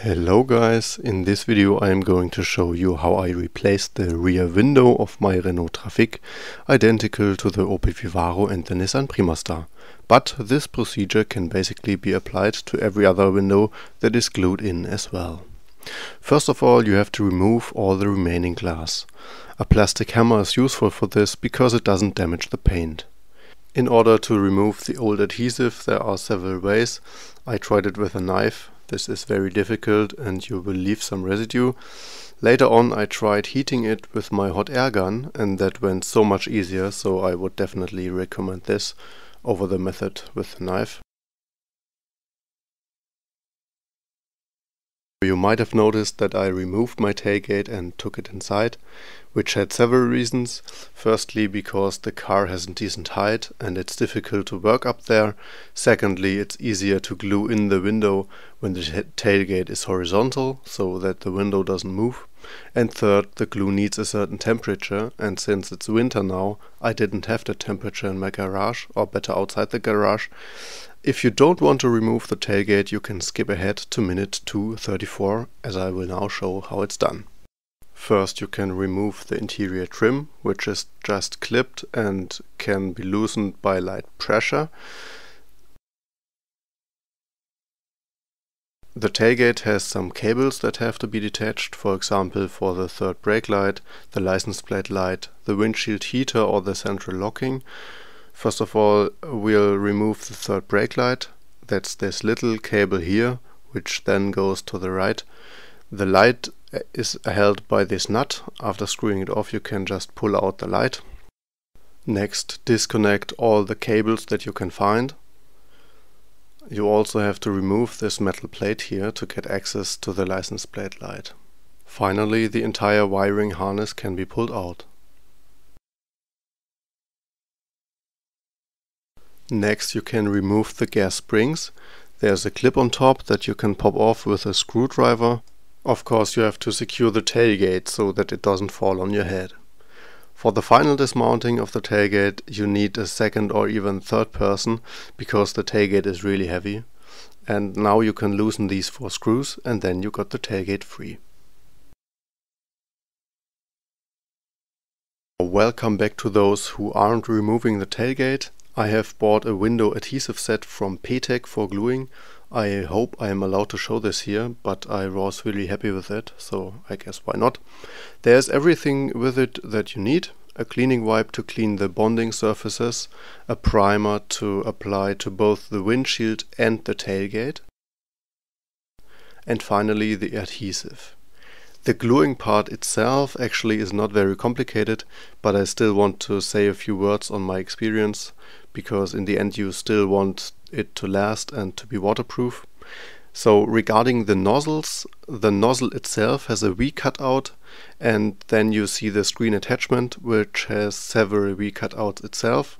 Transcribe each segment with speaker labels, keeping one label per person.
Speaker 1: Hello guys, in this video I am going to show you how I replaced the rear window of my Renault Trafic identical to the Opel Vivaro and the Nissan Primastar. But this procedure can basically be applied to every other window that is glued in as well. First of all, you have to remove all the remaining glass. A plastic hammer is useful for this because it doesn't damage the paint. In order to remove the old adhesive there are several ways. I tried it with a knife. This is very difficult and you will leave some residue. Later on I tried heating it with my hot air gun and that went so much easier, so I would definitely recommend this over the method with the knife. You might have noticed that I removed my tailgate and took it inside, which had several reasons. Firstly, because the car has a decent height and it's difficult to work up there. Secondly, it's easier to glue in the window when the tailgate is horizontal, so that the window doesn't move. And third, the glue needs a certain temperature, and since it's winter now, I didn't have the temperature in my garage, or better outside the garage. If you don't want to remove the tailgate, you can skip ahead to minute 2:34, as I will now show how it's done. First you can remove the interior trim, which is just clipped and can be loosened by light pressure. The tailgate has some cables that have to be detached, for example for the third brake light, the license plate light, the windshield heater or the central locking. First of all, we'll remove the third brake light. That's this little cable here, which then goes to the right. The light is held by this nut. After screwing it off, you can just pull out the light. Next, disconnect all the cables that you can find. You also have to remove this metal plate here to get access to the license plate light. Finally, the entire wiring harness can be pulled out. Next you can remove the gas springs. There's a clip on top that you can pop off with a screwdriver. Of course you have to secure the tailgate so that it doesn't fall on your head. For the final dismounting of the tailgate you need a second or even third person because the tailgate is really heavy. And now you can loosen these 4 screws and then you got the tailgate free. Welcome back to those who aren't removing the tailgate. I have bought a window adhesive set from Petek for gluing. I hope I am allowed to show this here, but I was really happy with it, so I guess why not. There's everything with it that you need. A cleaning wipe to clean the bonding surfaces, a primer to apply to both the windshield and the tailgate, and finally the adhesive. The gluing part itself actually is not very complicated, but I still want to say a few words on my experience, because in the end you still want it to last and to be waterproof. So regarding the nozzles, the nozzle itself has a V cutout, and then you see the screen attachment, which has several V cutouts itself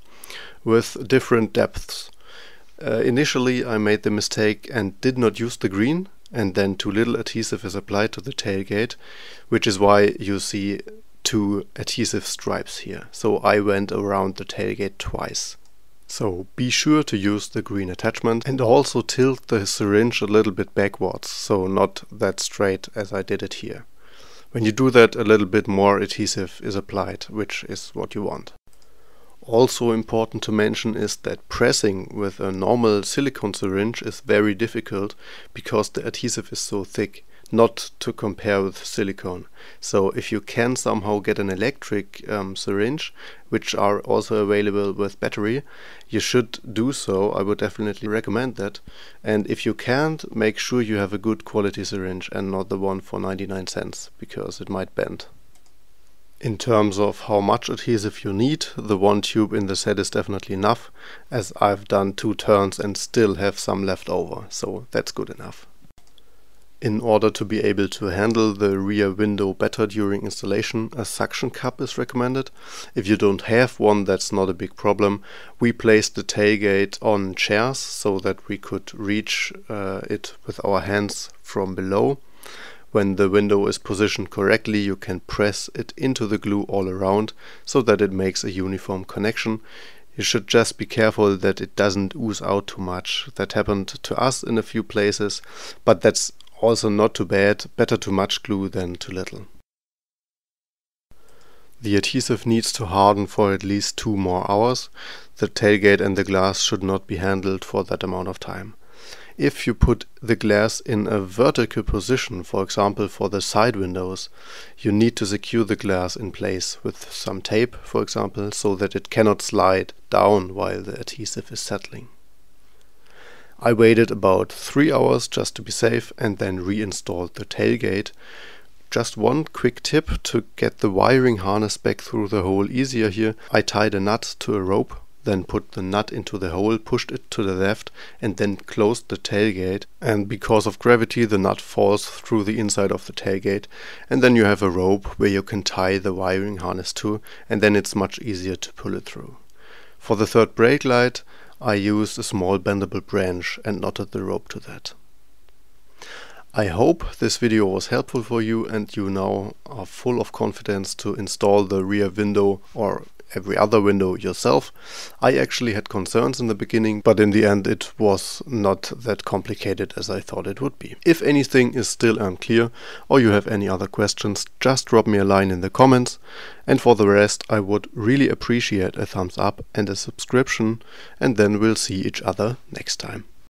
Speaker 1: with different depths. Initially I made the mistake and did not use the green, and then too little adhesive is applied to the tailgate, which is why you see 2 adhesive stripes here. So I went around the tailgate twice. So be sure to use the green attachment and also tilt the syringe a little bit backwards, so not that straight as I did it here. When you do that, a little bit more adhesive is applied, which is what you want. Also important to mention is that pressing with a normal silicone syringe is very difficult because the adhesive is so thick, not to compare with silicone. So if you can somehow get an electric syringe, which are also available with battery, you should do so. I would definitely recommend that. And if you can't, make sure you have a good quality syringe and not the one for 99 cents, because it might bend. In terms of how much adhesive you need, the 1 tube in the set is definitely enough, as I've done 2 turns and still have some left over, so that's good enough. In order to be able to handle the rear window better during installation, a suction cup is recommended. If you don't have one, that's not a big problem. We placed the tailgate on chairs so that we could reach it with our hands from below. When the window is positioned correctly, you can press it into the glue all around so that it makes a uniform connection. You should just be careful that it doesn't ooze out too much. That happened to us in a few places, but that's Also not too bad, better too much glue than too little. The adhesive needs to harden for at least 2 more hours. The tailgate and the glass should not be handled for that amount of time. If you put the glass in a vertical position, for example for the side windows, you need to secure the glass in place with some tape, for example, so that it cannot slide down while the adhesive is settling. I waited about 3 hours just to be safe and then reinstalled the tailgate. Just one quick tip to get the wiring harness back through the hole easier here. I tied a nut to a rope, then put the nut into the hole, pushed it to the left and then closed the tailgate, and because of gravity the nut falls through the inside of the tailgate, and then you have a rope where you can tie the wiring harness to, and then it's much easier to pull it through. For the third brake light I used a small bendable branch and knotted the rope to that. I hope this video was helpful for you and you now are full of confidence to install the rear window or every other window yourself. I actually had concerns in the beginning, but in the end it was not that complicated as I thought it would be. If anything is still unclear or you have any other questions, just drop me a line in the comments, and for the rest I would really appreciate a thumbs up and a subscription, and then we'll see each other next time.